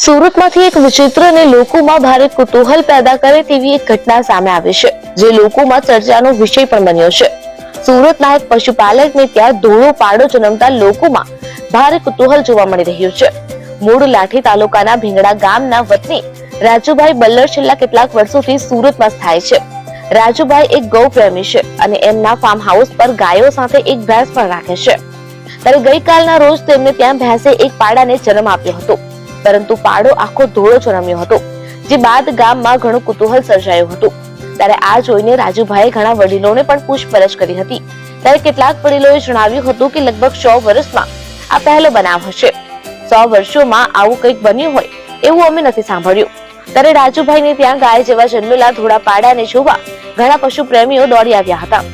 સુરતમાંથી એક વિચિત્ર અને લોકોમાં ભારે કુતૂહલ પેદા કરે તેવી એક ઘટના સામે આવી છે, જે લોકોમાં ચર્ચાનો વિષય પણ બન્યો છે। સુરતના એક પશુપાલકને ત્યાં ધોળો પાડો જન્મતા લોકોમાં ભારે કુતૂહલ જોવા મળી રહ્યું છે। મૂળ લાઠી તાલુકાના ભીંગડા ગામના વતની રાજુભાઈ બલ્લર છેલ્લા કેટલાક વર્ષોથી સુરતમાં સ્થાયી છે। રાજુભાઈ એક ગૌ પ્રેમી છે અને એમના ફાર્મ હાઉસ પર ગાયો સાથે એક ભેંસ પણ રાખે છે। ત્યારે ગઈકાલના રોજ તેમને ત્યાં ભેંસે એક પાડાને જન્મ આપ્યો હતો, પરંતુ પાડો આખો ધોળો જન્મ્યો હતો, જે બાદ ગામમાં ઘણું કુતૂહલ સર્જાયું હતું। ત્યારે આ જોઈને રાજુભાઈએ ઘણા વડીલોને પણ પૂછપરછ કરી હતી। ત્યારે કેટલાક વડીલોએ જણાવ્યું હતું કે લગભગ 100 વર્ષમાં આ પહેલો બનાવ હશે। 100 વર્ષોમાં આવું કંઈક બન્યું હોય એવું અમે નથી સાંભળ્યું। ત્યારે રાજુભાઈને ત્યાં ગાય જેવા જન્મેલા ધોળા પાડાને જોવા ઘણા પશુ પ્રેમીઓ દોડી આવ્યા હતા।